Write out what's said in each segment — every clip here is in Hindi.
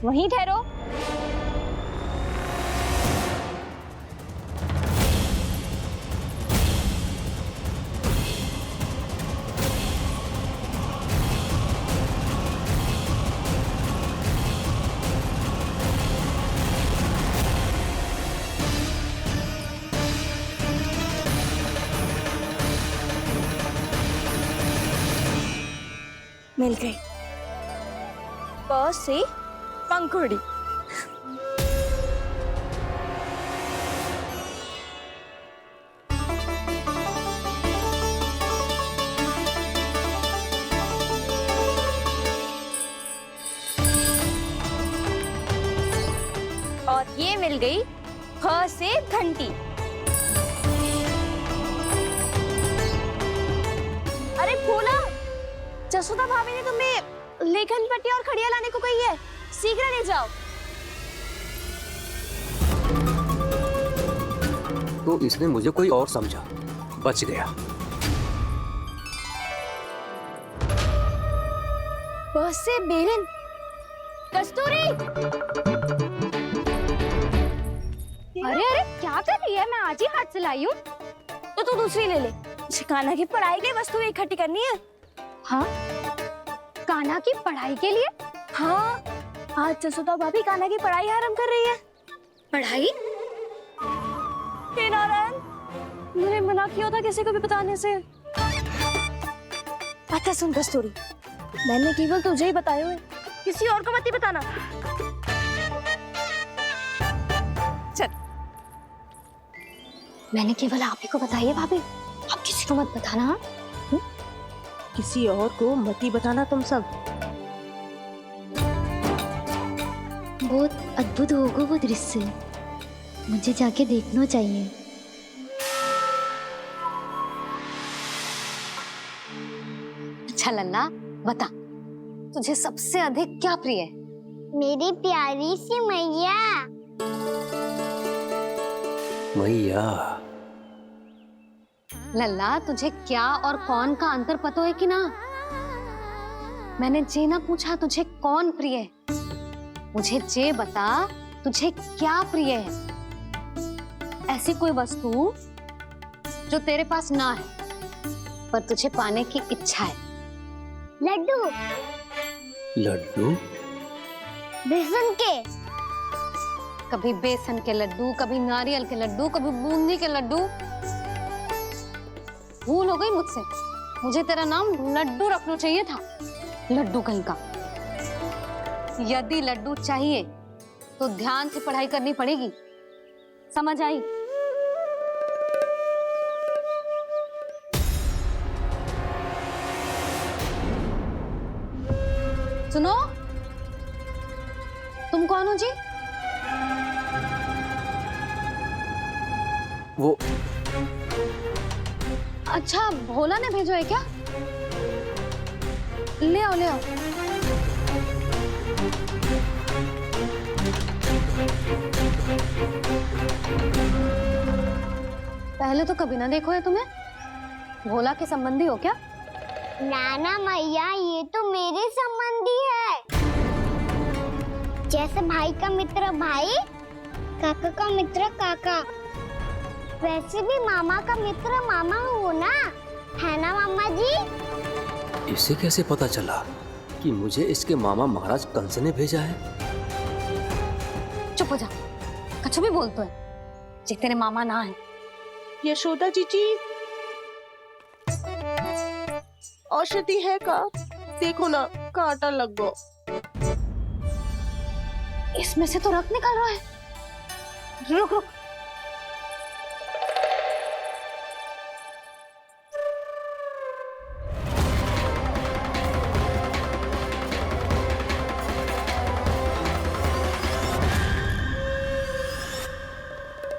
वहीं ठहरो। मिल गई। प से पंखुड़ी। और ये मिल गई फ से घंटी। अरे फूला, जसोदा भाभी ने तुम्हें लेखन पट्टी और खड़िया लाने को कही है, शीघ्र ले जाओ। तो इसने मुझे कोई और समझा, बच गया। बस से बेलन। कस्तूरी, अरे अरे क्या कर रही है? मैं आज ही हाथ से लाई हूँ। तो तू दूसरी ले ले। कान्हा की पढ़ाई की वस्तुएं इकट्ठी करनी है। हाँ, कान्हा की पढ़ाई के लिए? हाँ, आज जसोदा भाभी कान्हा की पढ़ाई आरंभ कर रही है। पढ़ाई? हे नारायण, मैंने मना किया था किसी को भी बताने से। अच्छा सुन कस्तूरी, मैंने केवल तुझे ही बताया है, किसी और को मत ही बताना। चल, मैंने केवल आप ही को बताई है भाभी, आप किसी को मत बताना। हाँ? किसी और को मत ही बताना तुम सब। बहुत अद्भुत होगा वो दृश्य, मुझे जाके देखना चाहिए। अच्छा लल्ला, बता तुझे सबसे अधिक क्या प्रिय है? मेरी प्यारी सी मैया। मैया। लल्ला, तुझे क्या और कौन का अंतर पता है कि ना? मैंने जे ना पूछा तुझे कौन प्रिय है, मुझे जे बता तुझे क्या प्रिय है। ऐसी कोई वस्तु जो तेरे पास ना है पर तुझे पाने की इच्छा है। लड्डू। लड्डू? बेसन के। कभी बेसन के लड्डू, कभी नारियल के लड्डू, कभी बूंदी के लड्डू। भूल हो गई मुझसे, मुझे तेरा नाम लड्डू रखना चाहिए था। लड्डू कहीं का। यदि लड्डू चाहिए तो ध्यान से पढ़ाई करनी पड़ेगी, समझ आई? सुनो, तुम कौन हो जी? वो अच्छा, भोला ने भेजो है क्या? ले आओ ले आओ। पहले तो कभी ना देखो है तुम्हें। भोला के संबंधी हो क्या? नाना मैया, ये तो मेरे संबंधी है। जैसे भाई का मित्र भाई, काका का मित्र काका, वैसे भी मामा का मित्र मामा हो ना, है ना मामा जी? इसे कैसे पता चला कि मुझे इसके मामा महाराज कंस ने भेजा है? चुप हो जा, कुछ भी बोलते है जे तेरे मामा ना है। यशोदा जीजी, औषधि है का? देखो ना, कांटा लग गो। इसमें से तो रक्त निकल रहा है। रुक रुक,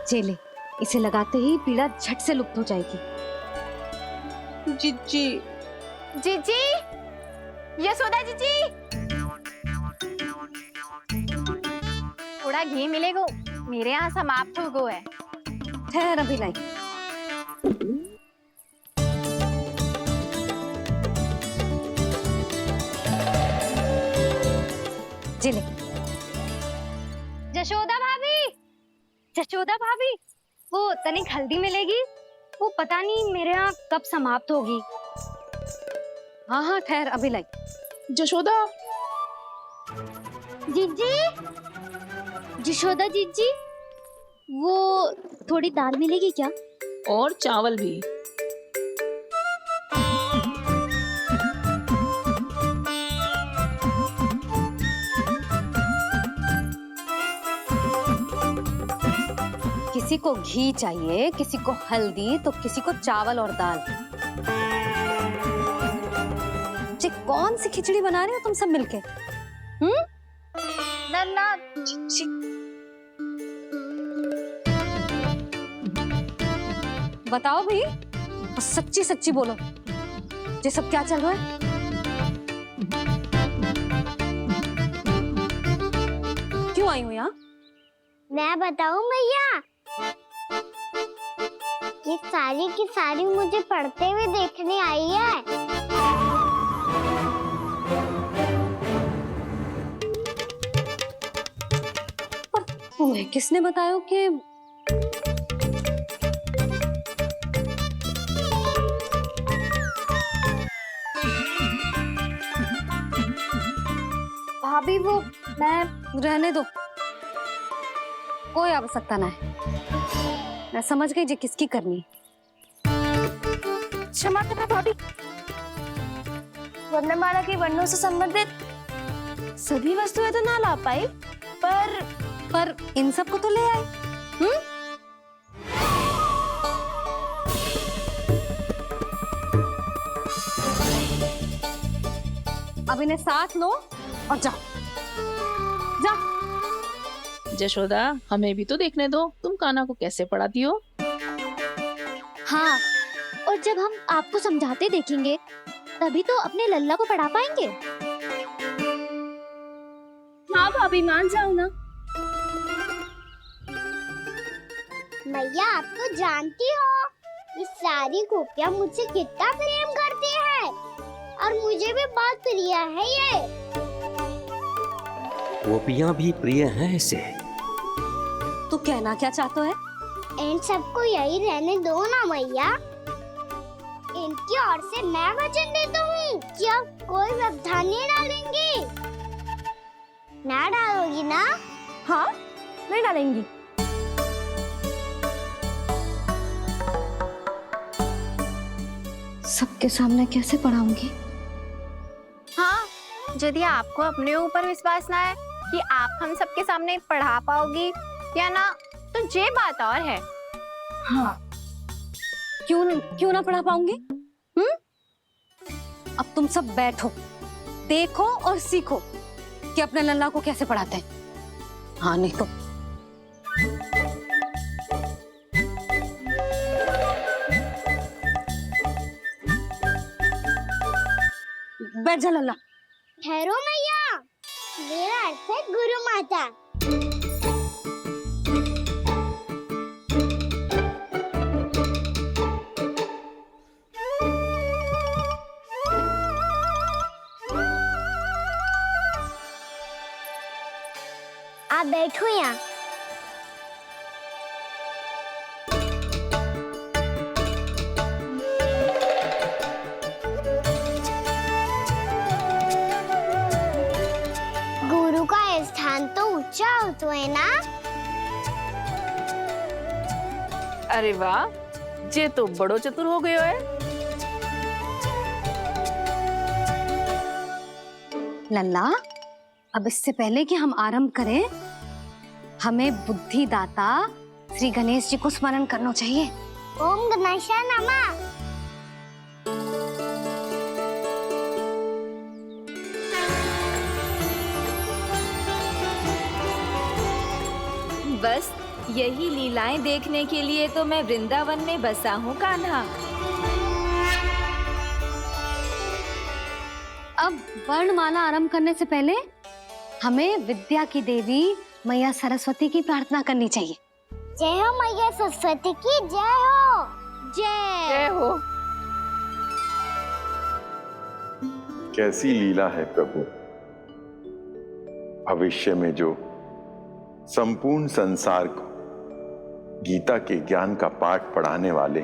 चले, इसे लगाते ही पीड़ा झट से लुप्त हो जाएगी। जीजी, जीजी, यशोदा जीजी, थोड़ा घी मिलेगा? मेरे यहाँ समाप्त हो गया है। ठहर अभी लाई। जिले, जशोदा भाभी, जशोदा भाभी, वो तनिक हल्दी मिलेगी? वो पता नहीं मेरे यहाँ कब समाप्त होगी। हाँ हाँ ठहर, अभी लाई। जशोदा, जीजी, जशोदा जीजी, वो थोड़ी दाल मिलेगी क्या? और चावल भी। किसी को घी चाहिए, किसी को हल्दी, तो किसी को चावल और दाल। जी कौन सी खिचड़ी बना रहे हो तुम सब मिलके? नन्ना, बताओ भाई, और सच्ची सच्ची बोलो, ये सब क्या चल रहा है? क्यों आई हूँ यहाँ? मैं बताऊं भैया, ये सारी की सारी मुझे पढ़ते हुए देखने आई है। पर तुम्हें किसने बताया कि भाभी वो मैं रहने दो, कोई आवश्यकता ना है। मैं समझ गई जी किसकी करनी। क्षमा करना भाभी, वर्णमाला के वर्णों से संबंधित सभी वस्तुएं तो ना ला पाई, पर इन सब को तो ले आए। अब इन्हें साथ लो और जाओ, जाओ। जशोदा, हमें भी तो देखने दो, तुम कान्हा को कैसे पढ़ाती हो। हाँ, और जब हम आपको समझाते देखेंगे तभी तो अपने लल्ला को पढ़ा पाएंगे। हाँ भाभी, मान जाओ ना। मैया, आप तो जानती हो ये सारी गोपियां मुझसे कितना प्रेम करती है, और मुझे भी बहुत प्रिय है ये। गोपियां भी प्रिय हैं इसे। तू कहना क्या चाहता है? इन सबको यही रहने दो ना मैया। इनकी ओर से मैं वचन देता हूँ कि अब कोई व्यवधान नहीं डालेंगी। ना डालोगी ना? हाँ, नहीं डालेंगी। सबके सामने कैसे पढ़ाऊंगी? हाँ, यदि आपको अपने ऊपर विश्वास ना है कि आप हम सबके सामने पढ़ा पाओगी या ना, तो ये बात और है। हाँ, क्यों ना पढ़ा पाऊंगी? अब तुम सब बैठो, देखो और सीखो कि अपने लल्ला को कैसे पढ़ाते हैं। हाँ नहीं तो बैठ जा लल्ला। ठहरो मैया, मेरा अर्थ है गुरु माता। आप बैठो यहाँ। गुरु का स्थान तो ऊंचा होता है ना? अरे वाह, जे तो बड़ो चतुर हो गयो है। लल्ला, अब इससे पहले कि हम आरंभ करें, हमें बुद्धिदाता श्री गणेश जी को स्मरण करना चाहिए। ओम गणेशाय नमः। बस यही लीलाएं देखने के लिए तो मैं वृंदावन में बसा हूँ कान्हा। अब वर्णमाला आरंभ करने से पहले हमें विद्या की देवी मैया सरस्वती की प्रार्थना करनी चाहिए। जय हो मैया सरस्वती की जय हो। जय हो। कैसी लीला है प्रभु। भविष्य में जो संपूर्ण संसार को गीता के ज्ञान का पाठ पढ़ाने वाले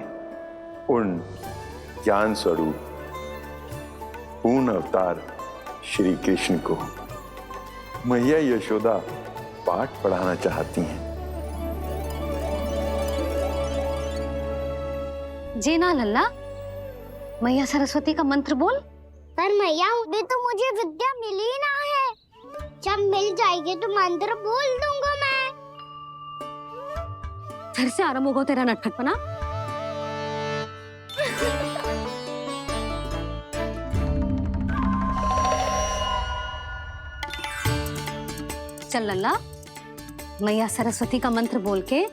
उन ज्ञान स्वरूप पूर्ण अवतार श्री कृष्ण को मैया यशोदा पाठ पढ़ाना चाहती हैं। जी ना लल्ला, मैया सरस्वती का मंत्र बोल। पर मैया अभी तो मुझे विद्या मिली ना है। जब मिल जाएगी तो मंत्र बोल दूंगा मैं। फिर से आरंभ होगा तेरा नटखटपना। चल लल्ला, मैया सरस्वती का मंत्र बोल के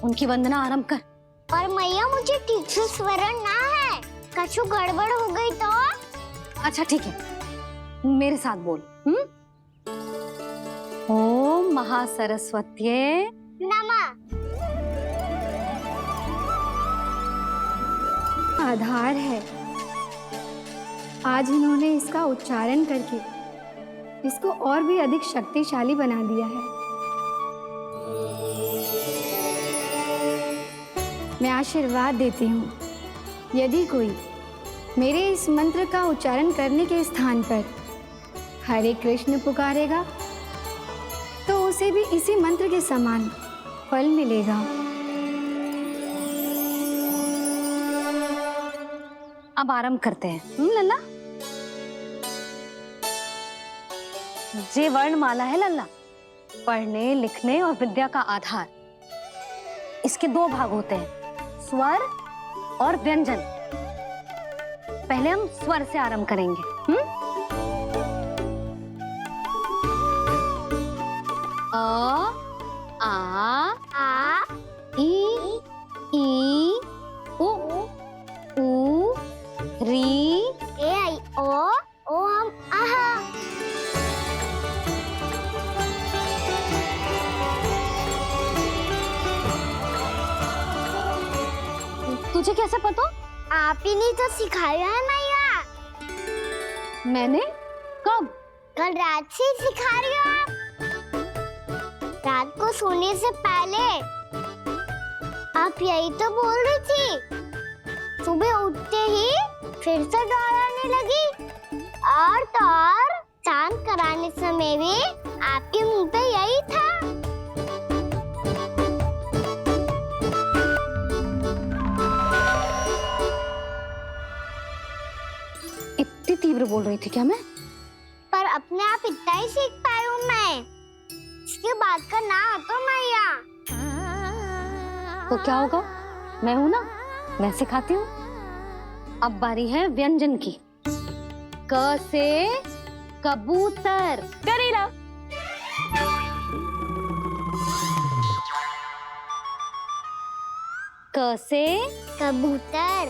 उनकी वंदना आरंभ कर। पर मैया मुझे ठीक से स्मरण ना है, कछु गड़बड़ हो गई तो? अच्छा ठीक है, मेरे साथ बोल। ओम महासरस्वत्ये नमः। आधार है। आज इन्होंने इसका उच्चारण करके इसको और भी अधिक शक्तिशाली बना दिया है। मैं आशीर्वाद देती हूँ, यदि कोई मेरे इस मंत्र का उच्चारण करने के स्थान पर हरे कृष्ण पुकारेगा तो उसे भी इसी मंत्र के समान फल मिलेगा। अब आरंभ करते हैं। लल्ला, जे वर्णमाला है लल्ला, पढ़ने लिखने और विद्या का आधार। इसके दो भाग होते हैं, स्वर और व्यंजन। पहले हम स्वर से आरंभ करेंगे। अ, आ, ई, उ, री, ए आई ओ हम आहा। तुझे कैसे पता? आप ही ने तो सिखाया है मैया। मैंने? कब? कल रात से सिखा रही हो आप। रात को सोने से पहले आप यही तो बोल रही थी। सुबह उठते ही फिर से दोहराने लगी। और तो और स्नान कराने समय भी आपके मुंह पे यही था। इतनी तीव्र बोल रही थी क्या मैं? पर अपने आप इतना ही सीख पाई हूँ मैं। इसके बाद का ना तो मैया। तो क्या होगा? मैं हूं ना, मैं सिखाती हूँ। अब बारी है व्यंजन की। क से कबूतर। करेला। क से कबूतर।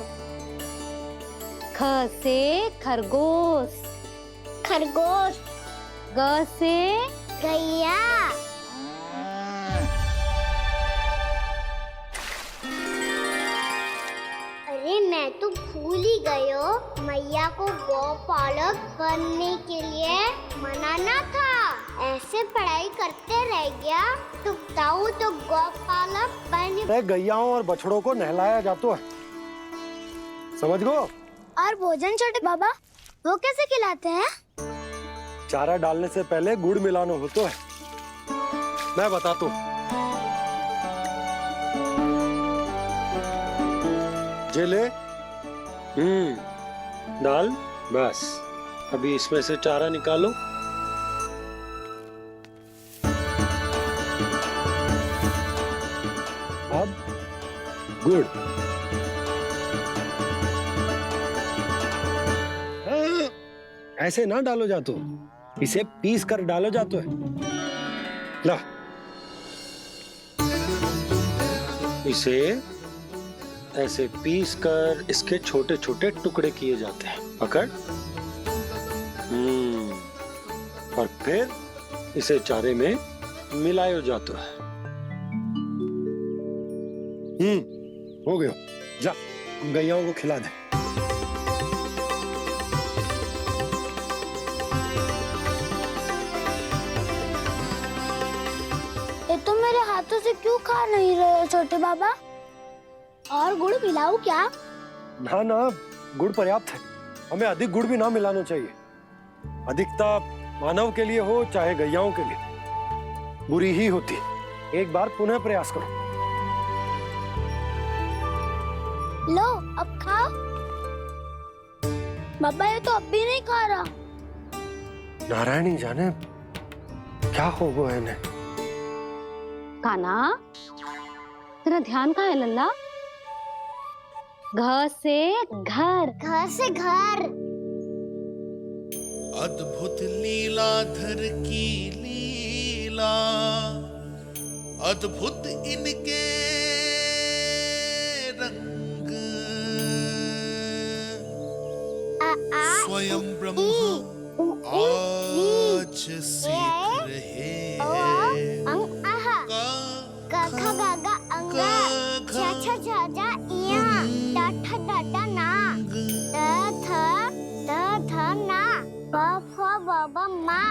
ख से खरगोश। खरगोश। ग से गैया। अरे मैं तो भूल ही गई हो, मैया को गौपालक बनने के लिए मनाना था। ऐसे पढ़ाई करते रह गया तो बताऊं तो गौपालक बन। गैयाओं और बछड़ों को नहलाया जाता है, समझ गो। और भोजन छोटे बाबा, वो कैसे खिलाते हैं? चारा डालने से पहले गुड़ मिलाना होता है, मैं बताता हूँ। जे ले, डाल, बस। अभी इसमें से चारा निकालो। अब गुड़। ऐसे ना डालो जातो, इसे पीस कर डालो जातो है। ला, इसे ऐसे पीस कर इसके छोटे छोटे टुकड़े किए जाते हैं। पकड़। और फिर इसे चारे में मिलाया जाता है। हो गया, जा गैयाओं को खिला दे। से क्यों खा नहीं रहे हो छोटे बाबा? और गुड़ मिलाऊं क्या? ना ना, गुड़ पर्याप्त है। हमें अधिक गुड़ भी ना मिलाना चाहिए। अधिकता मानव के लिए हो चाहे गैयाओं के लिए बुरी ही होती है। एक बार पुनः प्रयास करो। लो अब खाओ। बाबा ये तो अब भी नहीं खा रहा। नारायणी जाने क्या हो गया है इन्हें। काना, तेरा ध्यान कहाँ है लल्ला? घर से घर। घर से घर। अद्भुत लीलाधर की लीला, अद्भुत इनके रंग, स्वयं ब्रह्मा आज सीख रहे हैं। गा गा गा अंगा, छा छा छा जा इया, डा ठा डा डा ना, दा थ ना, ब फ ब ब मा,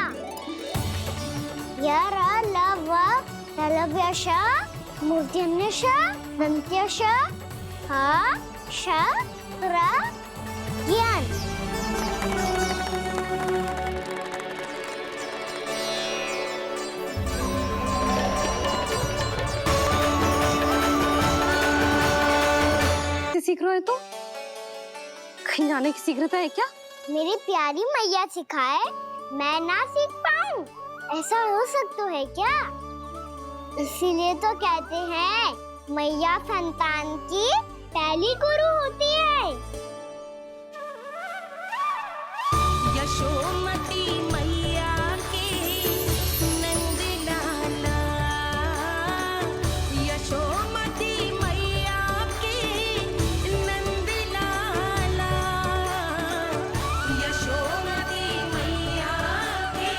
य र ल व ललव्य श, मूर्धन्य श, दन्त्य श, ह श र ज्ञान। सीख रहे हो तो कहीं जाने की शीघ्रता है क्या? मेरी प्यारी मैया सिखाए, मैं ना सीख पाऊं, ऐसा हो सकता है क्या? इसीलिए तो कहते हैं मैया संतान की पहली गुरु होती है। यशोमती मैया की नंद लाला, यशोमती मैया की नंद लाला, यशोमती मैया की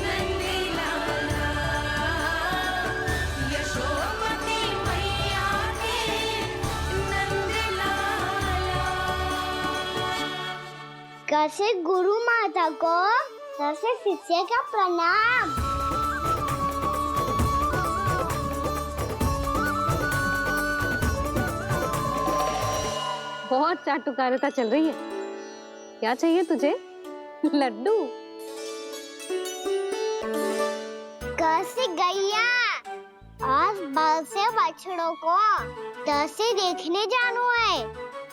नंद लाला, यशोमती मैया की नंद लाला। कैसे गुरु माता को, कैसे शिष्य का प्रणाम। बहुत चाटुकारिता चल रही है। क्या चाहिए तुझे? लड्डू? कैसे गैया आज बल से बछड़ों को कैसे देखने जानो है,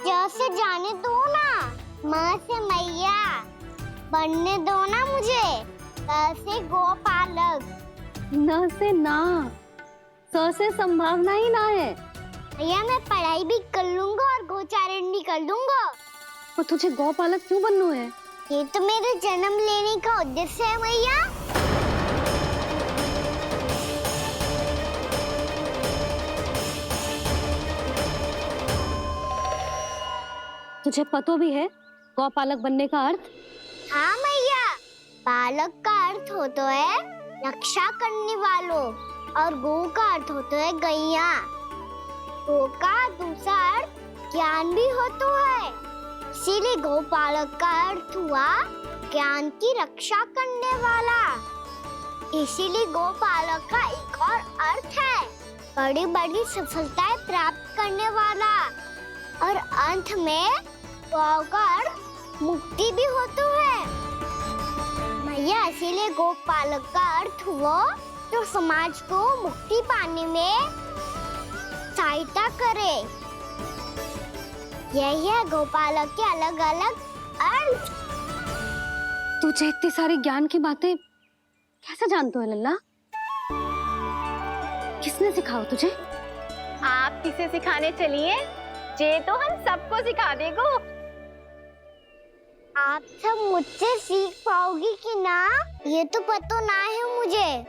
जैसे जाने दो ना, माँ से मैया बनने दो ना मुझे, कैसे गोपालक। न से ना, स से संभावना ही ना है। भैया मैं पढ़ाई भी कर लूंगा और गोचारण भी कर दूंगा। तो तुझे गौपालक क्यों बनना है? ये तो मेरे जन्म लेने का उद्देश्य है भैया। तुझे पता भी है गौपालक बनने का अर्थ? हाँ मैया, पालक का अर्थ होता है रक्षा करने वालों, और गौ का अर्थ होता है गैया। गौ का दूसरा अर्थ ज्ञान भी होता है, इसीलिए गौपालक का अर्थ हुआ ज्ञान की रक्षा करने वाला। इसीलिए गौपालक का एक और अर्थ है बड़ी बड़ी सफलताएं प्राप्त करने वाला, और अंत में गौ का अर्थ मुक्ति भी होता है। भैया इसीलिए गोपालक का अर्थ हुआ जो समाज को मुक्ति पाने में सहायता करे। यही है गोपालक के अलग अलग अर्थ। तुझे इतनी सारी ज्ञान की बातें कैसे जानते हो लल्ला? किसने सिखाओ तुझे? आप किसे सिखाने चलिए, जे तो हम सबको सिखा देगो। आप सब मुझसे सीख पाओगी कि ना ये तो पता ना है मुझे,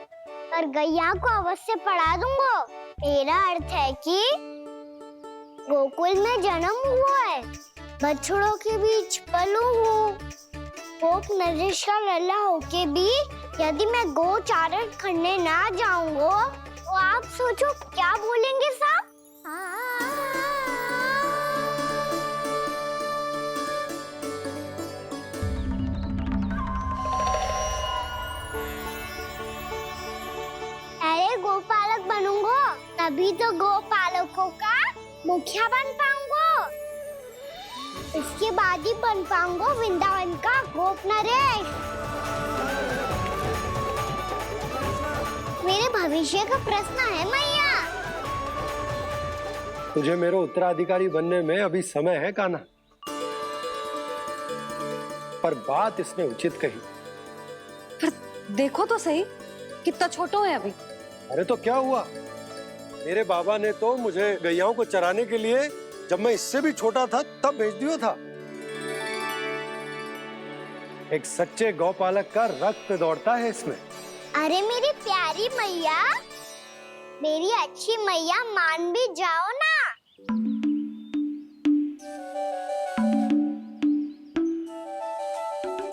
पर गैया को अवश्य पढ़ा दूंगा। मेरा अर्थ है कि गोकुल में जन्म हुआ है, बछड़ों के बीच पलू हूँ, गोप नरेश का लल्ला होके भी यदि मैं गोचारण करने ना जाऊंगा तो आप सोचो क्या बोलेंगे साहब? अरे गोपालक बनूंगा तभी तो गोपालकों का मुखिया बन पाऊंगा। इसके बाद ही बन पाऊंगा वृंदावन का गोप नरेश। मेरे भविष्य का प्रश्न है मैया। तुझे मेरे उत्तराधिकारी बनने में अभी समय है कान्हा, पर बात इसने उचित कही। पर देखो तो सही, कितना छोटो है अभी। अरे तो क्या हुआ, मेरे बाबा ने तो मुझे गैयाओं को चराने के लिए जब मैं इससे भी छोटा था तब भेज दिया था। एक सच्चे गौपालक का रक्त दौड़ता है इसमें। अरे मेरी प्यारी मैया, मेरी अच्छी मैया, मान भी जाओ ना।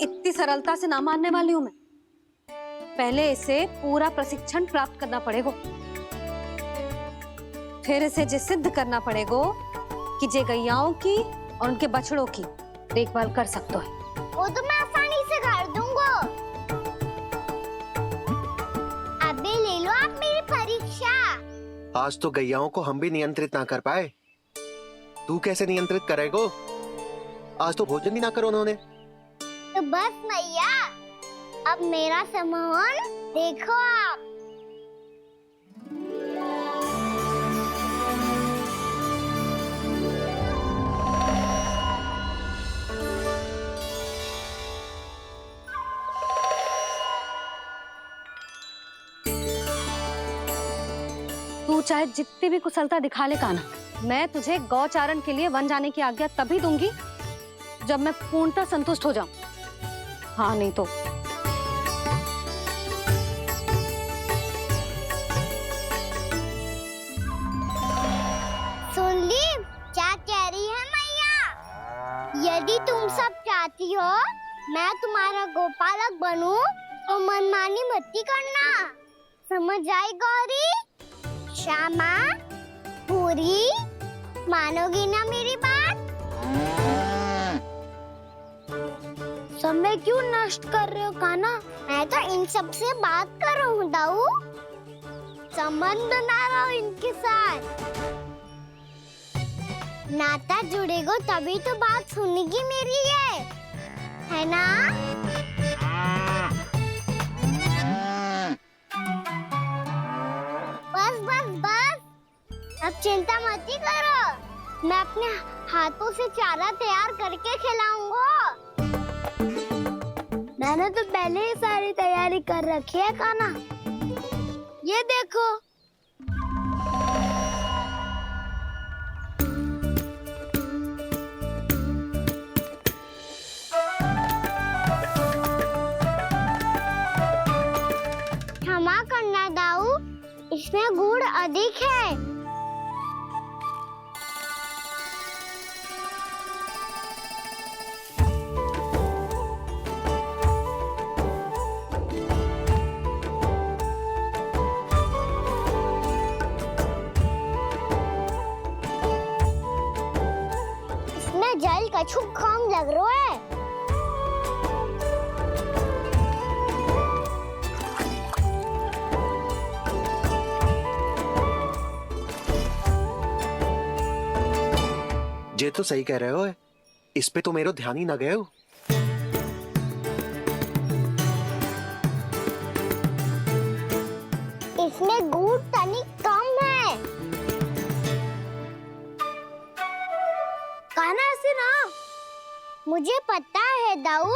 इतनी सरलता से ना मानने वाली हूं मैं। पहले इसे पूरा प्रशिक्षण प्राप्त करना पड़ेगा, फिर इसे जे सिद्ध करना पड़ेगा कि जे गैयाओं की और उनके बछड़ों की देखभाल कर सकता है। वो तो मैं आसानी से कर दूंगा। अबे ले लो आप मेरी परीक्षा। आज तो गैयाओं को हम भी नियंत्रित ना कर पाए, तू कैसे नियंत्रित करेगो? आज तो भोजन ही ना करो उन्होंने। तो बस मैया, अब मेरा सम्मान देखो आप। तू चाहे जितनी भी कुशलता दिखा ले कान्हा, मैं तुझे गौचारण के लिए वन जाने की आज्ञा तभी दूंगी जब मैं पूर्णतः संतुष्ट हो जाऊं। हाँ नहीं तो सुन ली क्या कह रही है मैया? यदि तुम सब चाहती हो मैं तुम्हारा गोपालक बनूं तो मनमानी मत करना, समझ आई गौरी? श्यामा, पूरी, मानोगी ना मेरी बात? समय क्यों नष्ट कर रहे हो कान्हा? मैं तो इन सब से बात कर रहा हूँ दाऊ, संबंध बना रहा हूँ इनके साथ। नाता जुड़ेगा तभी तो बात सुनेगी मेरी ये, है ना? बस बस बस, अब चिंता मत ही करो, मैं अपने हाथों से चारा तैयार करके खिलाऊंगा। मैंने तो पहले ही सारी तैयारी कर रखी है कान्हा, ये देखो। क्षमा करना दाऊ, इसमें गुड़ अधिक है। इसमें जल कछु कम लग रहा है। ये तो सही कह रहे हो, इस पे तो मेरो ध्यान ही ना गए हो। इसमें गुड़ तनिक कम है। कान्हा ऐसे ना, मुझे पता है दाऊ।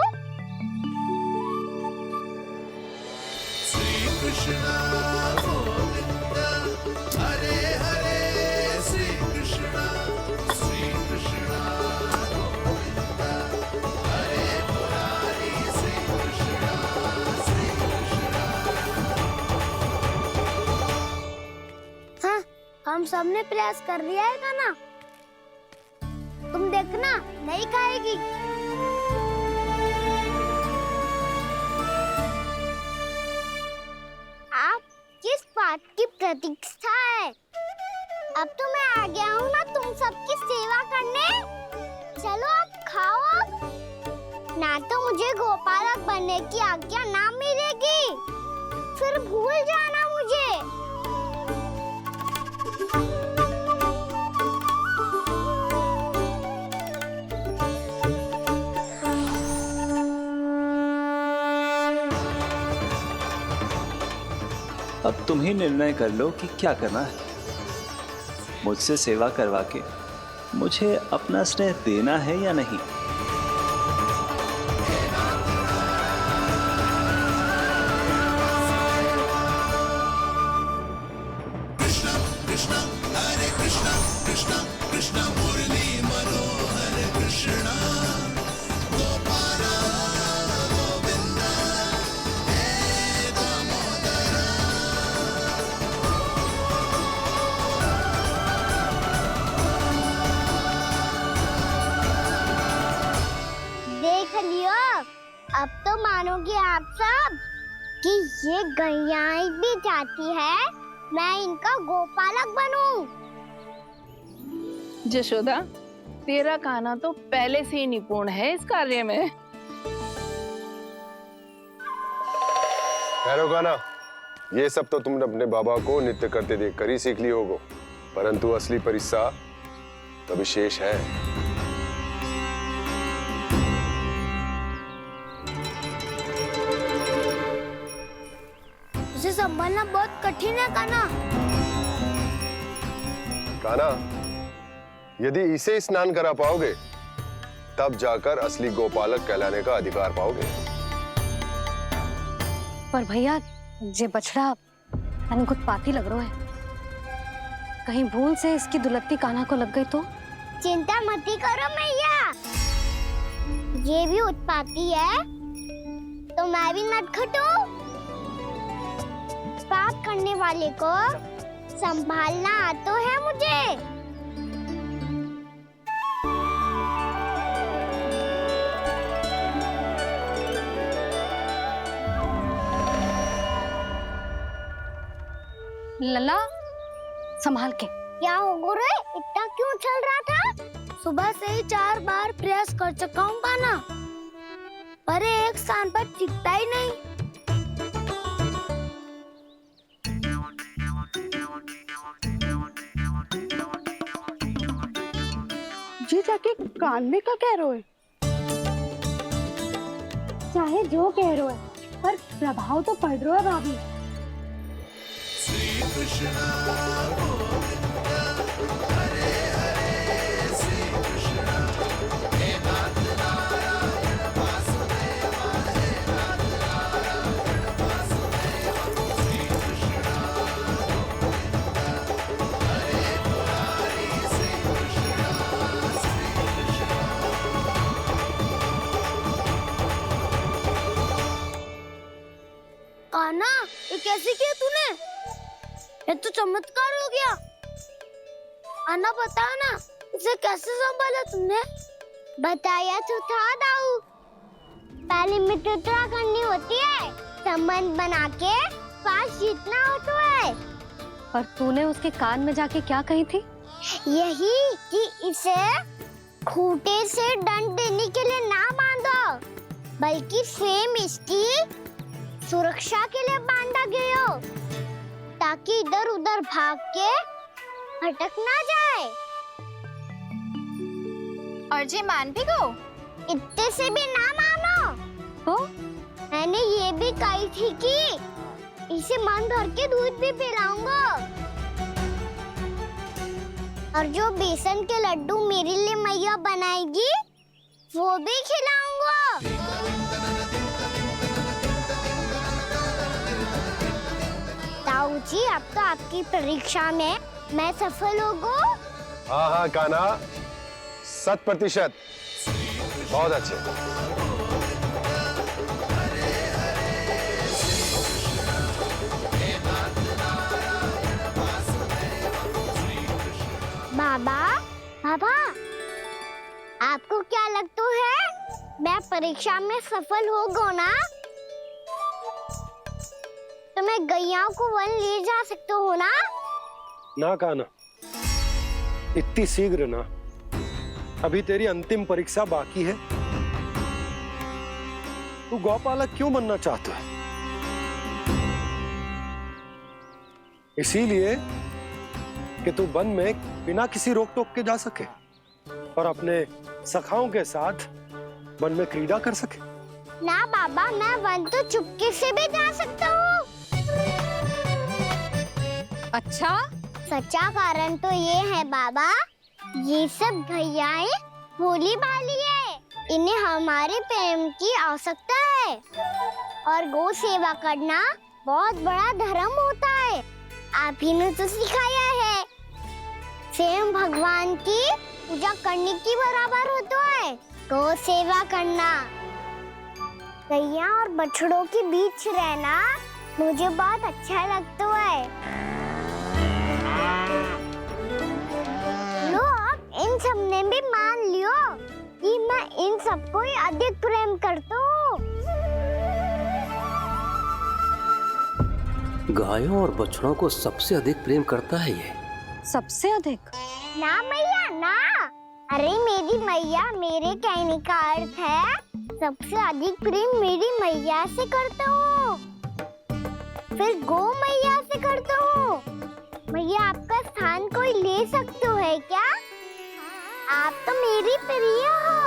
श्री कृष्ण गोविंद हरे हरे, श्री कृष्ण गोविंद हरे मुरारी, श्री कृष्ण हाँ, हम सबने प्रयास कर लिया है कान्हा, तुम देखना नहीं खाएगी। आप किस बात की प्रतीक्षा है? अब तो मैं आ गया हूँ ना तुम सबकी सेवा करने। चलो अब खाओ अब। ना तो मुझे गोपालक बनने की आज्ञा ना मिलेगी, फिर भूल जाना मुझे। अब तुम ही निर्णय कर लो कि क्या करना है। मुझसे सेवा करवा के मुझे अपना स्नेह देना है या नहीं। देख लियो, अब तो मानोगे आप सब कि ये गैयाएं भी चाहती है मैं इनका गोपालक बनूं। जशोदा, तेरा कान्हा तो पहले से ही निपुण है इस कार्य में। ठहरो कान्हा, ये सब तो तुमने अपने बाबा को नृत्य करते देख कर ही सीख ली होगो, परंतु असली परिस्सा तो विशेष है। उसे संभालना बहुत कठिन है कान्हा। कान्हा, यदि इसे स्नान करा पाओगे तब जाकर असली गोपालक कहलाने का अधिकार पाओगे। पर भैया ये बछड़ा उत्पाती लग रहा है, कहीं भूल से इसकी दुलत्ती कान्हा को लग गई तो? चिंता मत करो मैया, ये भी उत्पाती है तो मैं भी नटखट हूँ। पाप करने वाले को संभालना आता है मुझे। लला संभाल के। क्या हो गुरु, इतना क्यों चल रहा था? सुबह से ही 4 बार प्रयास कर चुका हूँ कान्हा, पर एक स्थान पर टिकता ही नहीं। जी जाके कान में क्या कह रहे हो? चाहे जो कह रहे हो, पर प्रभाव तो पड़ रहा है भाभी। श्री कृष्ण गोविंद हरे हरे श्री कृष्ण हे नाथ नारायण वासुदेव हे नाथ नारायण वासुदेव श्री कृष्ण गोविंद हरे मुरारी श्री कृष्ण कान्हा, ये कैसे किया तूने? ये तो चमत्कार हो गया। अन्ना बता ना, इसे कैसे संभाला तुमने? बताया तो था दाऊ, पहले मित्रता करनी होती है, संबंध बना के पास जीतना होता है। पर तूने उसके कान में जाके क्या कही थी? यही कि इसे खूंटे से दंड देने के लिए ना बांधो, बल्कि स्वयं इसकी सुरक्षा के लिए बांधा गया हो, ताकि इधर उधर भाग के भटक ना जाए। और जी मान भी गो? इतने से भी ना मानो। तो मैंने ये भी कही थी कि इसे मन भर के दूध भी पिलाऊंगा, और जो बेसन के लड्डू मेरे लिए मैया बनाएगी वो भी खिलाऊंगा। ताऊ जी, अब तो आपकी परीक्षा में मैं सफल होगा। हाँ हाँ कान्हा, 100%। बहुत अच्छे। बाबा, बाबा, आपको क्या लगता है मैं परीक्षा में सफल होगा ना? तो मैं गैयाओं को वन ले जा सकता हूँ ना? ना कान्हा, इतनी शीघ्र ना, अभी तेरी अंतिम परीक्षा बाकी है। तू गौपालक क्यों बनना चाहता है? इसीलिए कि तू वन में बिना किसी रोक टोक के जा सके और अपने सखाओं के साथ वन में क्रीड़ा कर सके। ना बाबा, मैं वन तो चुपके से भी जा सकता हूँ। अच्छा, सच्चा कारण तो ये है बाबा, ये सब भैयाएं भोली भाली है, इन्हें हमारे प्रेम की आवश्यकता है और गौ सेवा करना बहुत बड़ा धर्म होता है। आप ही ने तो सिखाया है, स्वयं भगवान की पूजा करने की बराबर होता है गौ सेवा करना। गैया और बछड़ों के बीच रहना मुझे बहुत अच्छा लगता है। लो अब इन सब ने भी मान लियो कि मैं इन सबको ही अधिक प्रेम करता हूँ। गायों और बछड़ों को सबसे अधिक प्रेम करता है ये। सबसे अधिक? ना मैया ना, अरे मेरी मैया, मेरे कहने का अर्थ है सबसे अधिक प्रेम मेरी मैया से करता हूँ, फिर गौ मैया से करता हूँ। मैया आपका स्थान कोई ले सकते है क्या? आप तो मेरी प्रिय हो।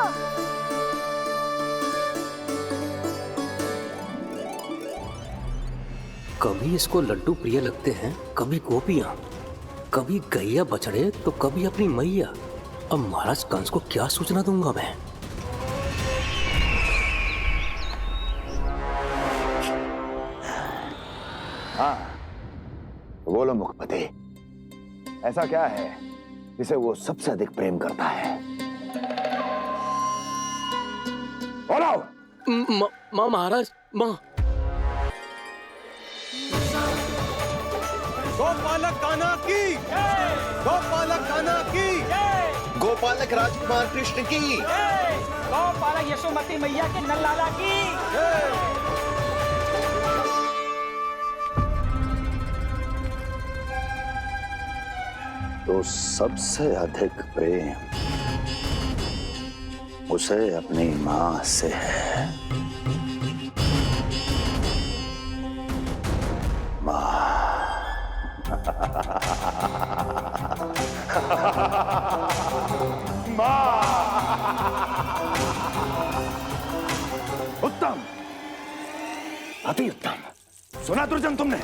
कभी इसको लड्डू प्रिय लगते हैं, कभी गोपियां, कभी गैया बछड़े तो कभी अपनी मैया। अब महाराज कंस को क्या सूचना दूंगा मैं? हाँ, बोलो मुखपति, ऐसा क्या है जिसे वो सबसे अधिक प्रेम करता है? बोलो। महाराज, माँ। गोपालक कान्हा की, गोपालक कान्हा की, गोपालक राजकुमार कृष्ण की, गोपालक यशोमती मैया के नल्लाला की। तो सबसे अधिक प्रेम उसे अपनी माँ से है। उत्तम, अति उत्तम। सुना दुर्जन तुमने?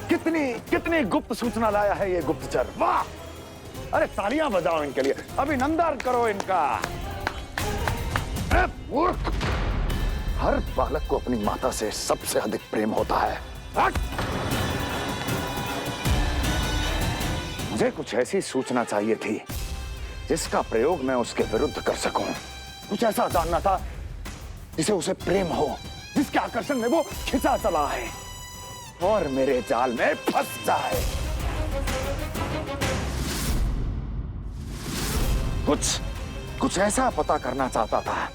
कितनी कितनी गुप्त सूचना लाया है ये गुप्तचर। वाह! अरे तालियां बजाओ इनके लिए, अभिनंदन करो इनका। मूर्ख! हर बालक को अपनी माता से सबसे अधिक प्रेम होता है। मुझे कुछ ऐसी सूचना चाहिए थी जिसका प्रयोग मैं उसके विरुद्ध कर सकूं। कुछ ऐसा जानना था जिसे उसे प्रेम हो, जिसके आकर्षण में वो खिंचा चला है और मेरे जाल में फंस जाए। कुछ ऐसा पता करना चाहता था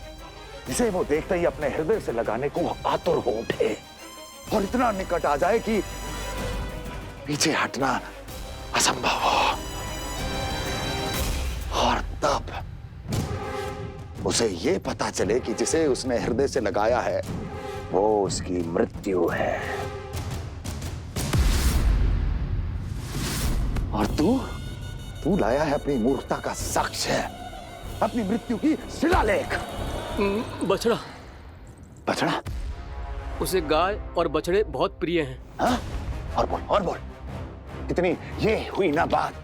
जिसे वो देखते ही अपने हृदय से लगाने को आतुर हो उठे और इतना निकट आ जाए कि पीछे हटना असंभव हो। और तब उसे ये पता चले कि जिसे उसने हृदय से लगाया है वो उसकी मृत्यु है। और तू लाया है अपनी मूर्खता का साक्ष्य, अपनी मृत्यु की शिलालेख। बछड़ा। बछड़ा? उसे गाय और बछड़े बहुत प्रिय हैं। हाँ? और बोल। कितनी ये हुई ना बात,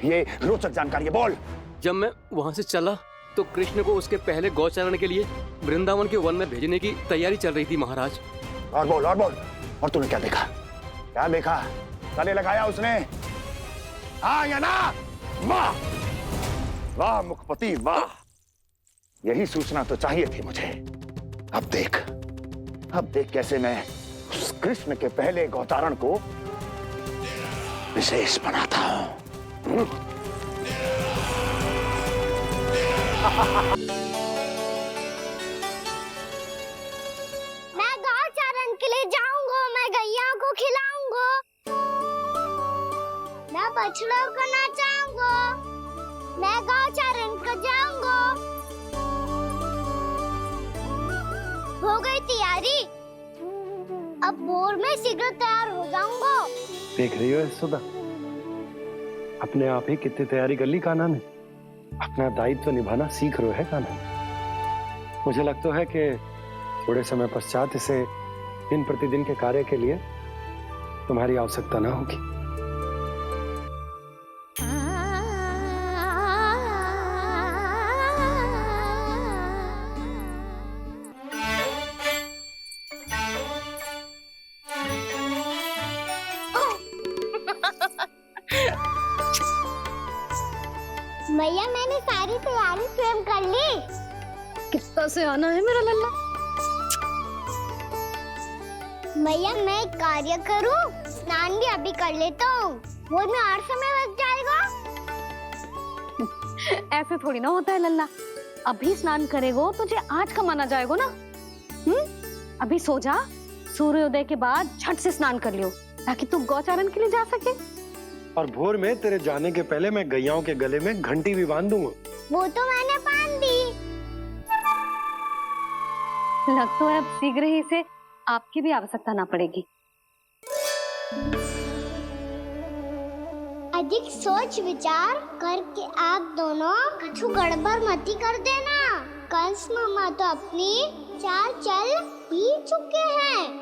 ये रोचक जानकारी है, बोल। जब मैं वहां से चला तो कृष्ण को उसके पहले गौचारण के लिए वृंदावन के वन में भेजने की तैयारी चल रही थी महाराज। और बोल। और तूने क्या देखा? क्या देखा? गले लगाया उसने? हाँ या ना? वाह वाह मुखपति वाह, यही सूचना तो चाहिए थी मुझे। अब देख कैसे मैं उस कृष्ण के पहले गौतारण को विशेष बनाता हूं। मैं गौचारण के लिए जाऊंगा, मैं गैया को खिलाऊंगा, मैं बछड़ों को नचाऊंगा, मैं गौचारण को जाऊंगा। हो गई तैयारी, अब भोर में शीघ्र तैयार हो जाऊंगा। देख रही हो सुधा, अपने आप ही कितनी तैयारी कर ली कान्हा ने। अपना दायित्व निभाना सीख रहे है कान्हा। मुझे लगता है कि थोड़े समय पश्चात इसे दिन प्रतिदिन के कार्य के लिए तुम्हारी आवश्यकता ना होगी। भैया मैंने सारी तैयारी स्वयं कर ली। कितना से आना है मेरा लल्ला। भैया मैं एक कार्य करूं, स्नान भी अभी कर लेता हूँ, वो में और समय लग जाएगा। ऐसे थोड़ी ना होता है लल्ला, अभी स्नान करेगो तुझे आज कमाना जाएगो ना। अभी सो जा, सूर्योदय के बाद झट से स्नान कर लियो ताकि तू गौचारण के लिए जा सके। और भोर में तेरे जाने के पहले मैं गैयाओं के गले में घंटी भी बांध दूंगा। वो तो मैंने बांध दी। लग तो है अब शीघ्र ही से आपकी भी आवश्यकता ना पड़ेगी। अधिक सोच विचार करके आप दोनों कछु गड़बड़ मती कर देना। कंस मामा तो अपनी चाल चल भी चुके हैं।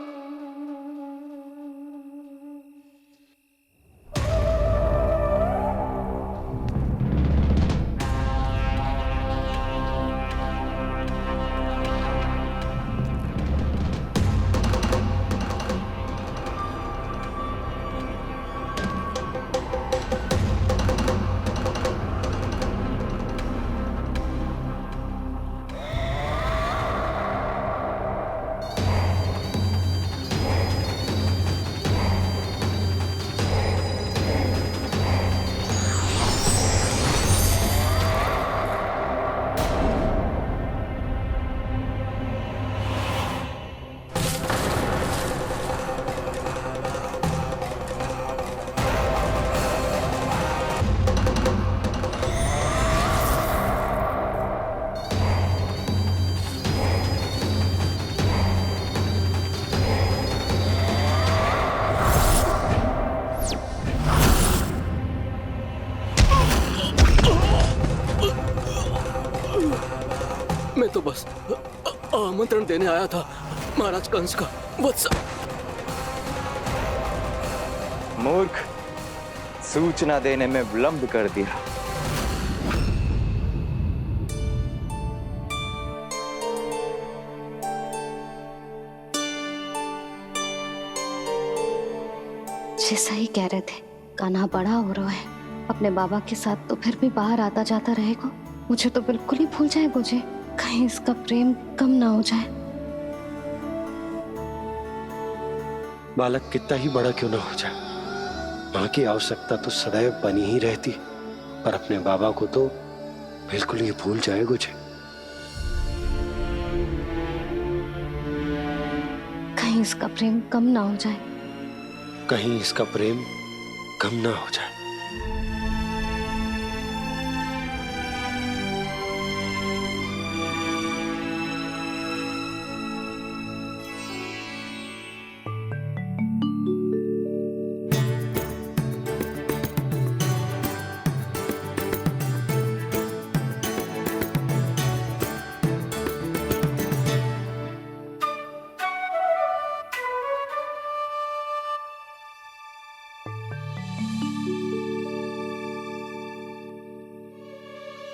मैं तो बस आमंत्रण देने आया था महाराज कंस का। वत्स मूर्ख, सूचना देने में विलंब कर दिया। जैसा ही कह रहे थे, कान्हा बड़ा हो रहा है, अपने बाबा के साथ तो फिर भी बाहर आता जाता रहेगा। मुझे तो बिल्कुल ही भूल जाए मुझे, कहीं इसका प्रेम कम ना हो जाए। बालक कितना ही बड़ा क्यों ना हो जाए, माँ की आवश्यकता तो सदैव बनी ही रहती, पर अपने बाबा को तो बिल्कुल ही भूल जाए मुझे। कहीं इसका प्रेम कम ना हो जाए, कहीं इसका प्रेम कम ना हो जाए।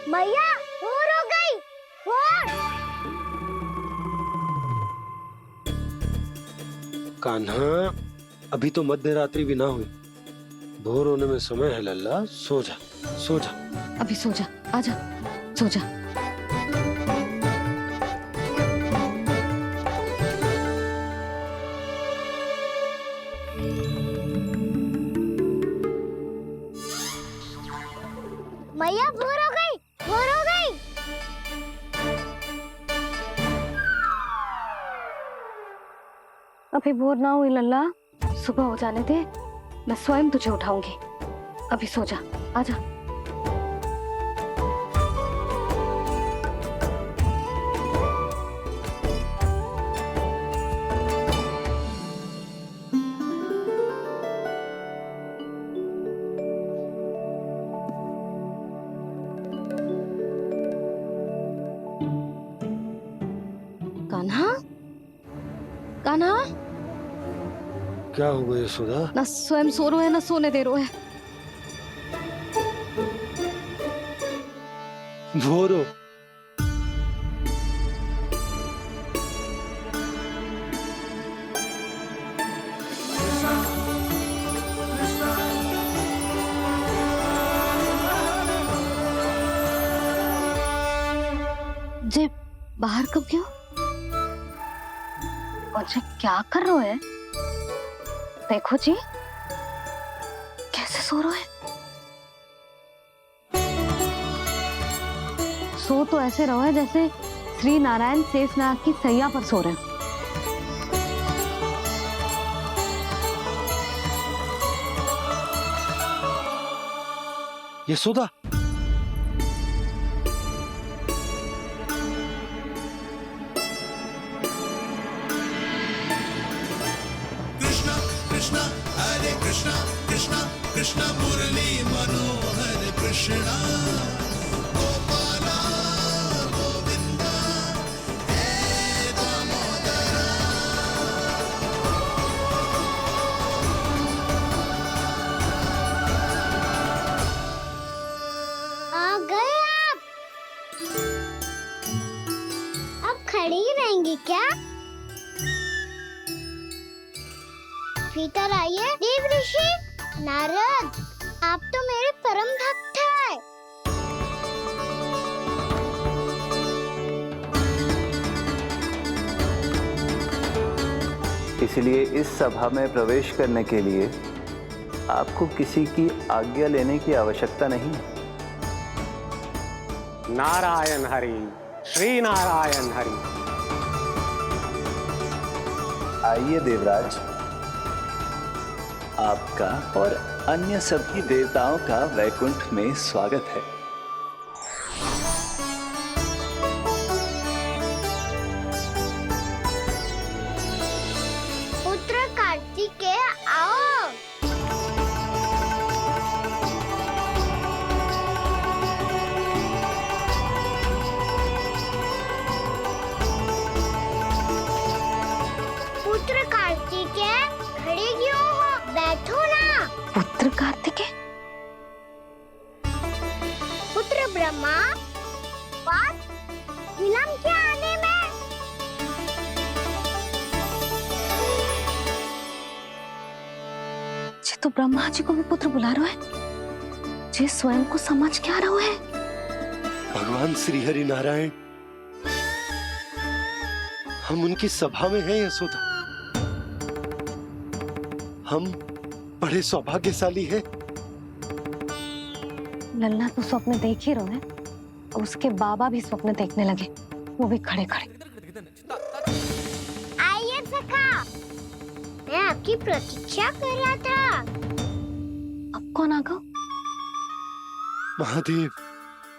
भैया भोर हो गई, भोर। कान्हा, अभी तो मध्य रात्रि भी ना हुई, भोर होने में समय है लल्ला। सो जा, सो जा। अभी सो जा, आजा, सो जा। भैया भोर हो गई, भोर हो गई। अभी भोर ना हुई लल्ला, सुबह हो जाने दे, मैं स्वयं तुझे उठाऊंगी। अभी सो जा, आजा। कान्हा, कान्हा, क्या हो गया यशोदा? ना स्वयं सो रहे है ना सोने दे रहे है। भोरो जे बाहर कब क्यों? और जे क्या कर रहे है? देखो जी कैसे सो रहे हैं। सो तो ऐसे रहो है जैसे श्री नारायण शेषनाग की सैया पर सो रहे हैं। यशोदा, कृष्णा कृष्णा हरे कृष्णा कृष्णा कृष्णा मुरली मनोहर कृष्णा गोपाला गोविंदा हे दामोदरा। आ गए आप। अब खड़ी ही रहेंगी क्या? भीतर आइए। देव ऋषि नारद, आप तो मेरे परम भक्त हैं। इसलिए इस सभा में प्रवेश करने के लिए आपको किसी की आज्ञा लेने की आवश्यकता नहीं है। नारायण हरि, श्री नारायण हरि। आइए देवराज, आपका और अन्य सभी देवताओं का वैकुंठ में स्वागत है। पुत्र कार्तिकेय आओ। पुत्र कार्तिकेय खड़े क्यों हो? बैठो ना। पुत्र कार्तिकेय? पुत्र ब्रह्मा, बात विलंब क्या आने में? जे तो ब्रह्मा जी को भी पुत्र बुला रहे हैं। जे स्वयं को समझ क्या रहे हैं? भगवान श्री हरि नारायण, हम उनकी सभा में हैं यशोदा। हम बड़े सौभाग्यशाली हैं। लल्ला तो स्वप्न देख ही रहे हैं और उसके बाबा भी स्वप्न देखने लगे, वो भी खड़े खड़े। आइए सखा, मैं आपकी प्रतीक्षा कर रहा था। अब कौन आ गया? महादेव।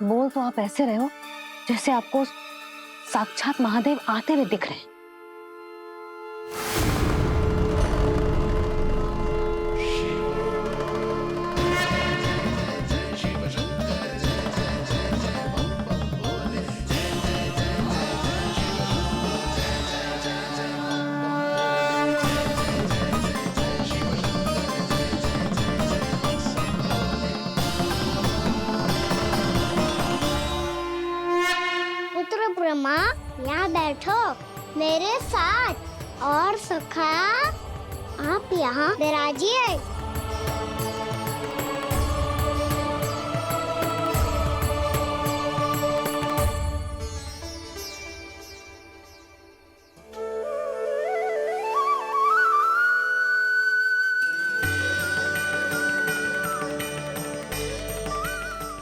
बोल तो आप ऐसे रहे हो जैसे आपको साक्षात महादेव आते हुए दिख रहे हैं। पुत्र ब्रह्मा, यहाँ बैठो मेरे साथ। और सखा, आप यहाँ विराजिए।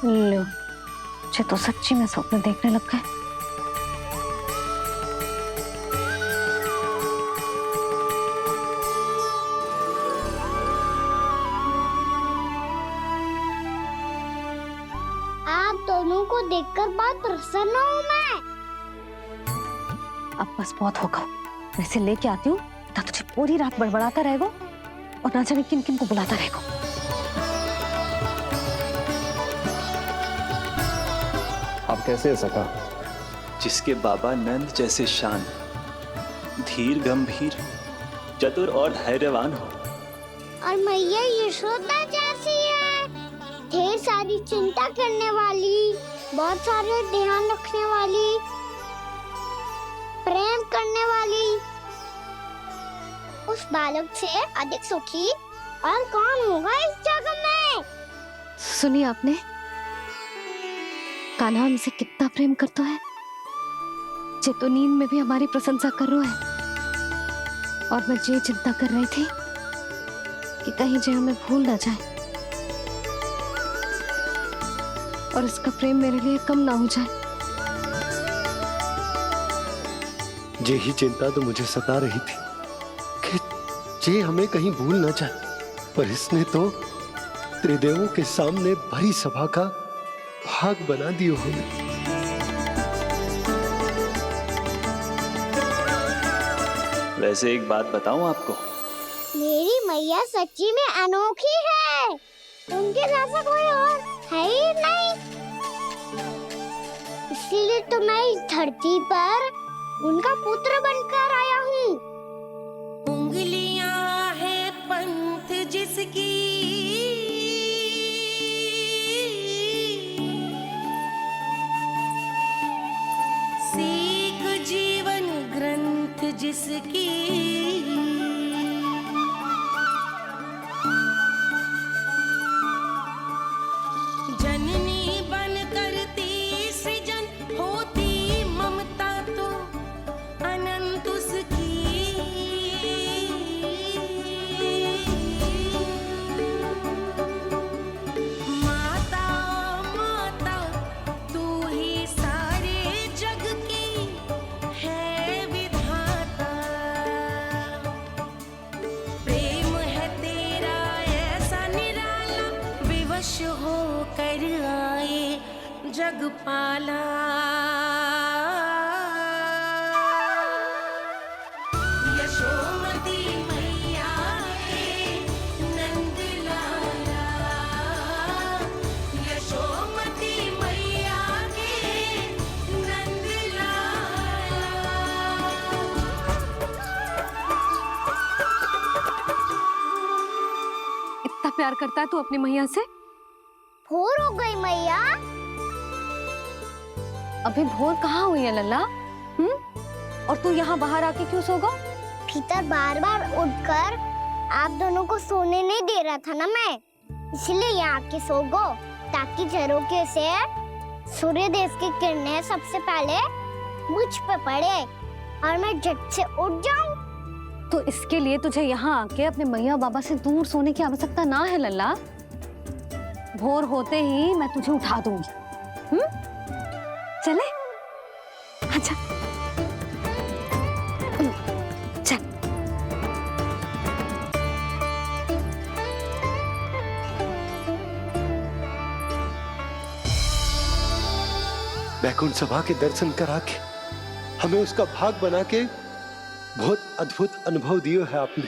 लो, मुझे तो सच्ची में स्वप्न देखने लग गए। आप दोनों को देखकर बहुत प्रसन्न हूँ मैं। अब बस बहुत होगा, वैसे लेके आती हूँ ना, तुझे पूरी रात बड़बड़ाता रहेगा और ना जाने किन किन को बुलाता रहेगा। आप कैसे है सखा? जिसके बाबा नंद जैसे शान, धीर गंभीर, चतुर और धैर्यवान हो, और मैया यशोदा जैसी है, ढेर सारी चिंता करने वाली, बहुत सारे ध्यान रखने वाली, प्रेम करने वाली। उस बालक से अधिक सुखी और कौन होगा इस जगत में? सुनिए आपने, कान्हा हमसे कितना प्रेम करता है, जे तो नींद में भी हमारी प्रशंसा कर रहा है। और मैं ये चिंता कर रही थी कि कहीं जे हमें भूल ना जाए और इसका प्रेम मेरे लिए कम ना हो जाए। यही चिंता तो मुझे सता रही थी कि जे हमें कहीं भूल ना जाए, पर इसने तो त्रिदेवों के सामने भरी सभा का भाग बना दियो हमें। वैसे एक बात बताऊं आपको, मेरी मैया सच्ची में अनोखी है, उनके जैसा कोई और है ही नहीं। इसीलिए तो मैं इस धरती पर उनका पुत्र बनकर आया हूँ। उंगलियां है पंथ जिसकी, सीख जीवन ग्रंथ जिसकी, जननी बन करती सृजन होती ममता तो अनंत उसकी। माता माता तू ही सारे जग की है विधाता, प्रेम है तेरा ऐसा निराला, विवश हो कर आए जग पाला। यशोमती मैया के नंद लाला, यशोमती मैया के नंद लाला। इतना प्यार करता है तू अपनी मैया से? भोर हो गई मैया। अभी भोर कहाँ हुई है लल्ला? और तू यहाँ बाहर आके क्यों सो गया? भीतर बार बार उठकर आप दोनों को सोने नहीं दे रहा था ना मैं, इसलिए यहाँ आके सो गो, ताकि झरोखे से सूर्य देव की किरणें सबसे पहले मुझ पे पड़े और मैं झट से उठ जाऊं। तो इसके लिए तुझे यहाँ आके अपने मैया बाबा से दूर सोने की आवश्यकता ना है लल्ला। भोर होते ही मैं तुझे उठा दूंगी। चले? अच्छा चल। बैकुंठ सभा के दर्शन करा के हमें उसका भाग बना के बहुत अद्भुत अनुभव दियो है आपने।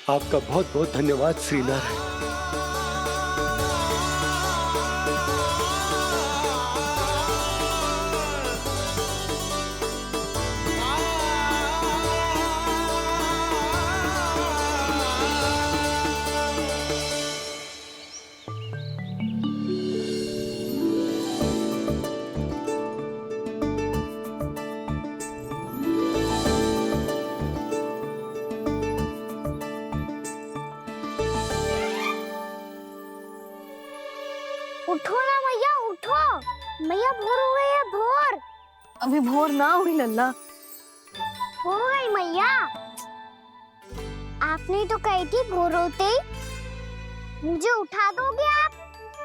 आपका बहुत बहुत धन्यवाद श्री नारायण। उठो ना मैया, उठो। मैया भोर हो गई है, भोर। अभी भोर ना हुई लल्ला। हो गई मैया। आपने तो कही थी भोर होते ही मुझे उठा दोगे आप,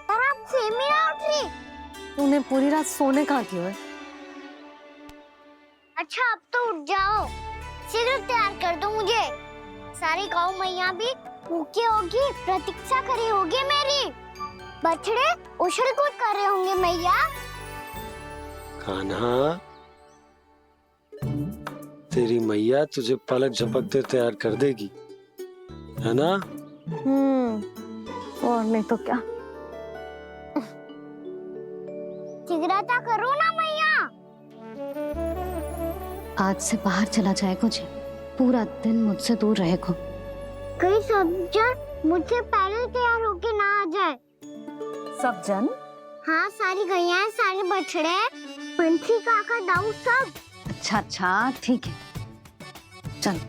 पर आप फिर भी ना उठ रही। तूने पूरी रात सोने कहाँ दिया है? अच्छा अब तो उठ जाओ, शीघ्र तैयार कर दो मुझे। सारी गाँव मैया भी भूखी होगी, प्रतीक्षा करी होगी मेरी। बछड़े उछल कूद कर रहे होंगे मैया। कान्हा, तेरी मैया तुझे पलक झपकते तैयार कर देगी, है ना? और नहीं तो क्या। शीघ्रता करो ना मैया। आज से बाहर चला जाएगा जी, पूरा दिन मुझसे दूर रहेगा। कहीं सब जन मुझसे पहले तैयार होके ना आ जाए। सब जन? हाँ, सारी गैया, सारे बछड़े, पंछी, काका, दाऊ सब। अच्छा अच्छा, ठीक है, चल।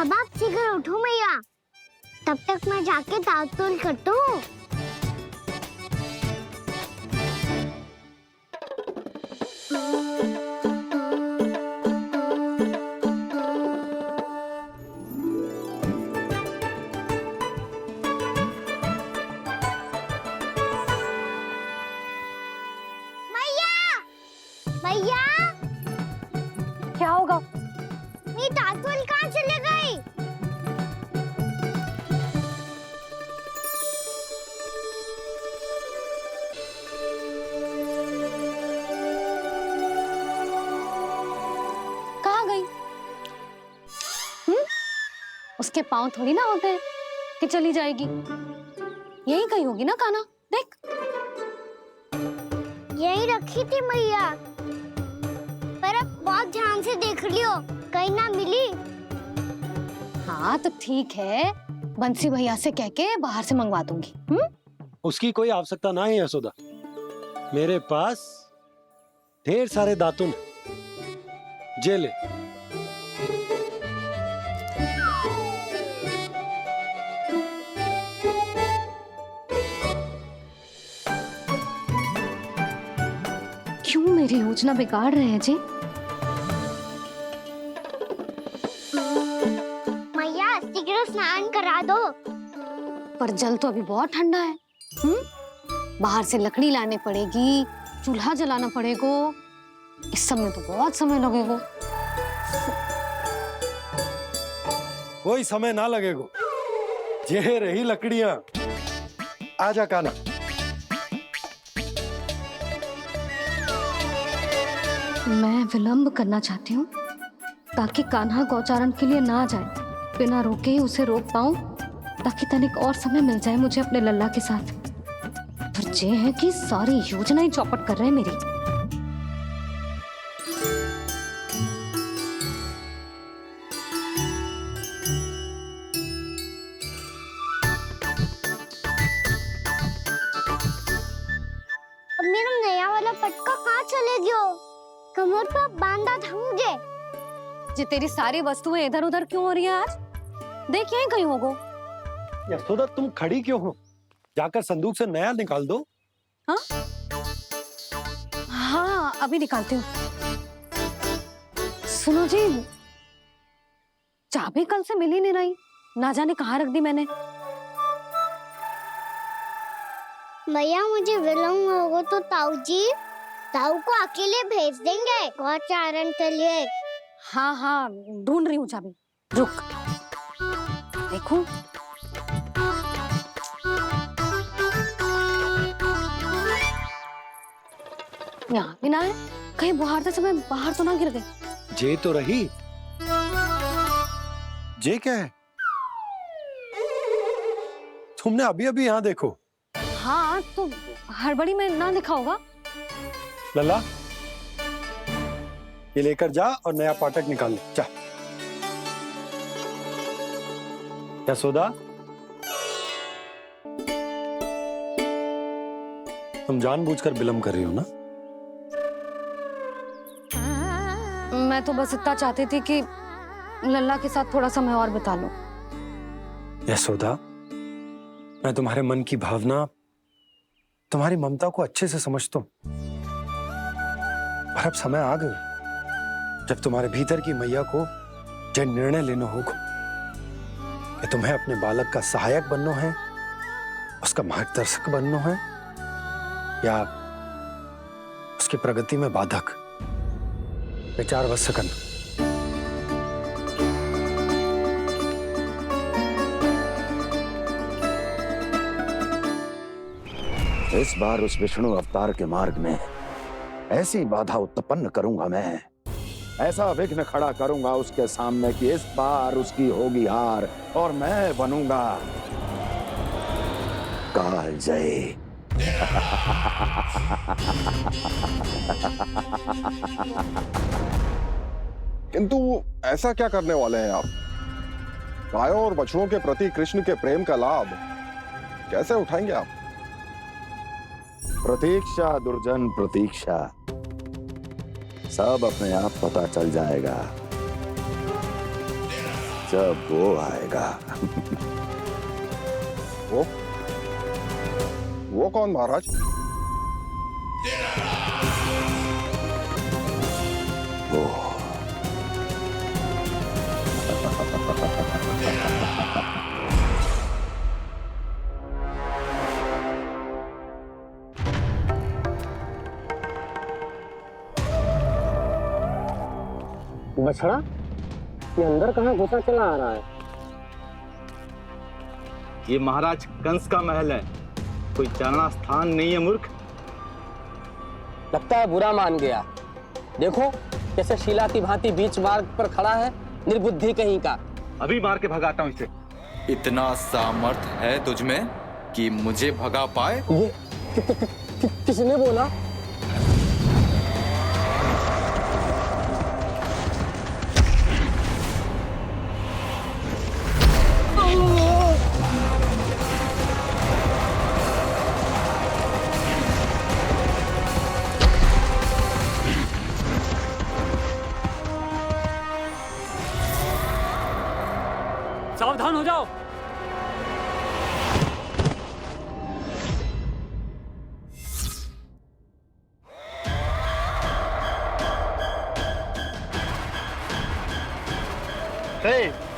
अब आप शीघ्र उठो मैया, तब तक मैं जाके ताल-तोल करता हूँ। मैया, क्या होगा? मेरी ताल-तोल कहाँ चले गई? कहाँ गई? उसके पाँव थोड़ी ना होते हैं कि चली जाएगी। यही कहीं होगी ना कान्हा, देख। यही रखी थी मैया, पर अब बहुत ध्यान से देख लियो, कहीं ना मिली। हाँ तो ठीक है, बंसी भैया से कह के बाहर से मंगवा दूंगी। उसकी कोई आवश्यकता ना है यशोदा, मेरे पास ढेर सारे दातुन जे ले। क्यों मेरी योजना बिगाड़ रहे हैं जी? मैया शीघ्र स्नान करा दो। पर जल तो अभी बहुत ठंडा है। बाहर से लकड़ी लाने पड़ेगी, चूल्हा जलाना पड़ेगा। इस सब में तो बहुत समय लगेगा। कोई समय ना लगेगा, ये रही लकड़ियां। आजा कान्हा। मैं विलंब करना चाहती हूँ ताकि कान्हा गौचारण के लिए ना जाए, बिना रोके ही उसे रोक पाऊं, ताकि तनिक और समय मिल जाए मुझे अपने लल्ला के साथ। पर ये है कि सारी योजना ही चौपट कर रहे हैं मेरी। अब मेरा नया वाला पटका कहाँ चले गयो? कमर पर बांधा था मुझे। जी तेरी सारी वस्तुएं इधर उधर क्यों हो रही है आज? देख यहीं कहीं होगो। यशोदा तुम खड़ी क्यों हो? जाकर संदूक से नया निकाल दो। हाँ हाँ, अभी निकालती हूँ। सुनो जी, चाबी कल से मिल ही नहीं रही, ना जाने कहाँ रख दी मैंने। भैया मुझे विलम्ब होगा तो ताऊ को अकेले भेज देंगे गौचारण के लिए। हाँ हाँ, ढूंढ रही हूँ चाबी, रुक। देखूं। यहाँ भी ना है, कहीं बुहारते समय बाहर तो ना गिर गई। जे तो रही। जे क्या है? तुमने अभी अभी यहाँ देखो। हाँ तो हड़बड़ी में ना दिखा होगा। लल्ला, ये लेकर जा और नया पाठक निकाल ले, जा। यशोदा, तुम जानबूझकर विलंब कर रही हो ना? मैं तो बस इतना चाहती थी कि लल्ला के साथ थोड़ा समय और बिता लूं। यशोदा, मैं तुम्हारे मन की भावना, तुम्हारी ममता को अच्छे से समझता हूं। पर अब समय आ गया जब तुम्हारे भीतर की मैया को जो निर्णय लेना होगा कि तुम्हें अपने बालक का सहायक बनना है, उसका मार्गदर्शक बनना है, या उसकी प्रगति में बाधक। विचार अवश्य करना। इस बार उस विष्णु अवतार के मार्ग में ऐसी बाधा उत्पन्न करूंगा मैं, ऐसा विघ्न खड़ा करूंगा उसके सामने कि इस बार उसकी होगी हार और मैं बनूंगा कालजयी। किंतु ऐसा क्या करने वाले हैं आप? गायों और बछड़ों के प्रति कृष्ण के प्रेम का लाभ कैसे उठाएंगे आप? प्रतीक्षा दुर्जन प्रतीक्षा, सब अपने आप पता चल जाएगा जब वो आएगा। वो कौन महाराज? वो बछड़ा, ये अंदर कहाँ घुसा चला आ रहा है? ये महाराज कंस का महल है, कोई जाना स्थान नहीं है मूर्ख। लगता है बुरा मान गया। देखो कैसे शीला की भांति बीच मार्ग पर खड़ा है, निर्बुद्धि कहीं का। अभी मार के भगाता हूँ इसे। इतना सामर्थ है तुझमें कि मुझे भगा पाए? ये किसने बोला? सावधान हो जाओ।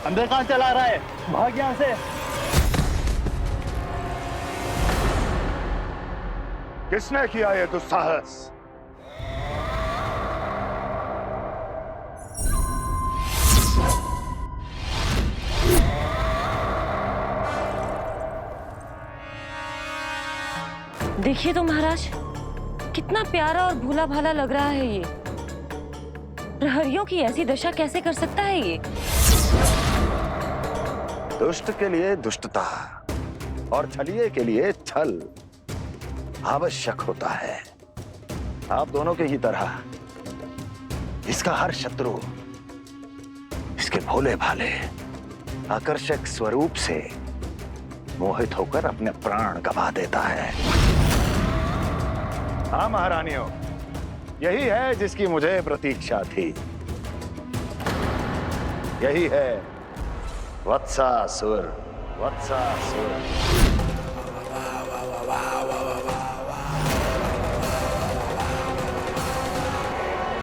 अंदर कहाँ चला रहा है? भाग यहाँ से। किसने किया ये दुस्साहस? देखिए तो महाराज, कितना प्यारा और भोला भाला लग रहा है ये। प्रहरियों की ऐसी दशा कैसे कर सकता है ये? दुष्ट के लिए दुष्टता और छलिए के लिए छल आवश्यक होता है। आप दोनों के ही तरह इसका हर शत्रु इसके भोले भाले आकर्षक स्वरूप से मोहित होकर अपने प्राण गंवा देता है। हाँ महारानियों, यही है जिसकी मुझे प्रतीक्षा थी। यही है वत्सासुर। वत्सासुर।